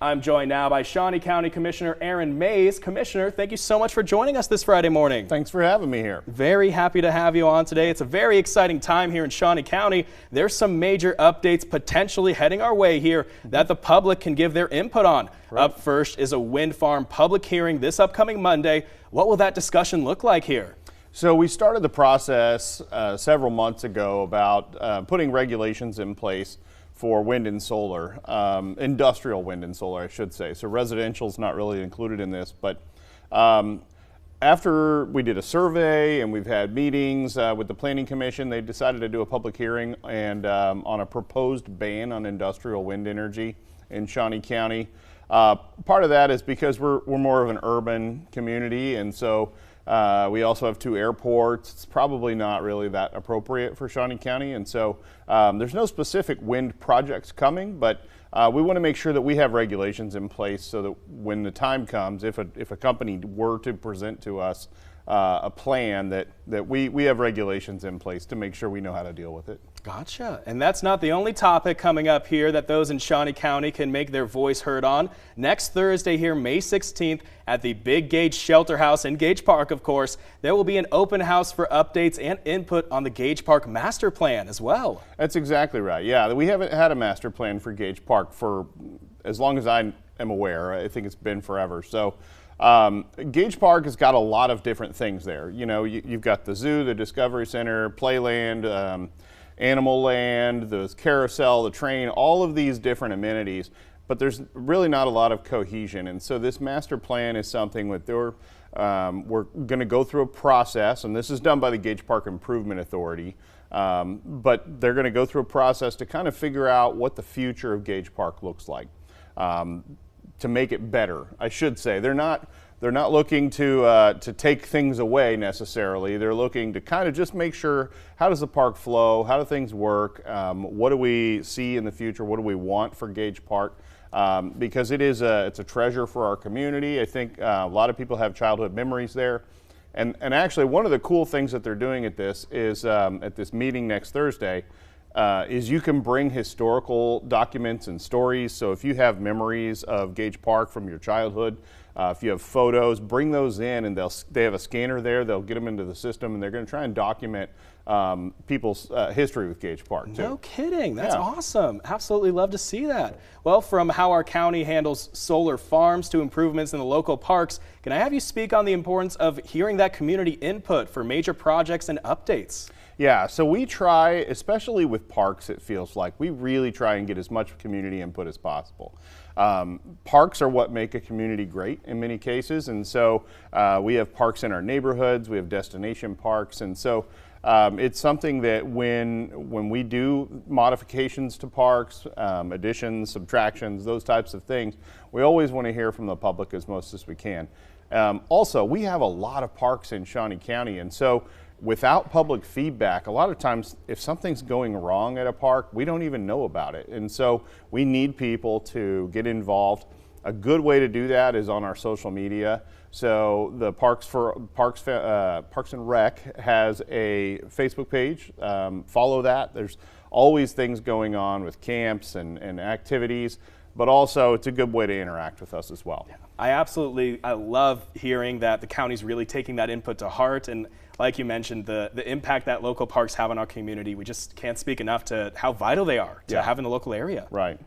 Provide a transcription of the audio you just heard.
I'm joined now by Shawnee County Commissioner Aaron Mays. Commissioner, thank you so much for joining us this Friday morning. Thanks for having me here. Very happy to have you on today. It's a very exciting time here in Shawnee County. There's some major updates potentially heading our way here that the public can give their input on. Right. Up first is a wind farm public hearing this upcoming Monday. What will that discussion look like here? So we started the process several months ago about putting regulations in place for wind and solar, industrial wind and solar, I should say. So residential is not really included in this, but after we did a survey and we've had meetings with the Planning Commission, they decided to do a public hearing and on a proposed ban on industrial wind energy in Shawnee County. Part of that is because we're more of an urban community, and so we also have 2 airports. It's probably not really that appropriate for Shawnee County, and so there's no specific wind projects coming, but we want to make sure that we have regulations in place so that when the time comes, if a company were to present to us a plan, that we have regulations in place to make sure we know how to deal with it. Gotcha. And that's not the only topic coming up here that those in Shawnee County can make their voice heard on. Next Thursday here, May 16th, at the Big Gage Shelter House in Gage Park, of course, there will be an open house for updates and input on the Gage Park master plan as well. That's exactly right. Yeah, we haven't had a master plan for Gage Park for as long as I am aware. I think it's been forever. So Gage Park has got a lot of different things there. You know, you've got the zoo, the Discovery Center, Playland, Animal Land, the carousel, the train, all of these different amenities, but there's really not a lot of cohesion. And so this master plan is something that we're going to go through a process, and this is done by the Gage Park Improvement Authority, but they're going to go through a process to kind of figure out what the future of Gage Park looks like, to make it better, I should say. They're not looking to take things away necessarily. They're looking to kind of just make sure, how does the park flow? How do things work? What do we see in the future? What do we want for Gage Park? Because it's a treasure for our community. I think a lot of people have childhood memories there. And actually, one of the cool things that they're doing at this is, at this meeting next Thursday, is you can bring historical documents and stories. So if you have memories of Gage Park from your childhood, if you have photos, bring those in, and they have a scanner there. They'll get them into the system, and they're going to try and document people's history with Gage Park too. No kidding. That's awesome. Absolutely love to see that. Well, from how our county handles solar farms to improvements in the local parks, can I have you speak on the importance of hearing that community input for major projects and updates? Yeah, so we try, especially with parks, it feels like, we really try and get as much community input as possible. Parks are what make a community great in many cases, and so we have parks in our neighborhoods, we have destination parks, and so it's something that when we do modifications to parks, additions, subtractions, those types of things, we always want to hear from the public as most as we can. Also, we have a lot of parks in Shawnee County, and so without public feedback, a lot of times if something's going wrong at a park, we don't even know about it. And so we need people to get involved. A good way to do that is on our social media. So the Parks and Rec has a Facebook page. Follow that. There's always things going on with camps and activities, but also it's a good way to interact with us as well. Yeah, I love hearing that the county's really taking that input to heart, and like you mentioned, the impact that local parks have on our community. We just can't speak enough to how vital they are to have in the local area. Right.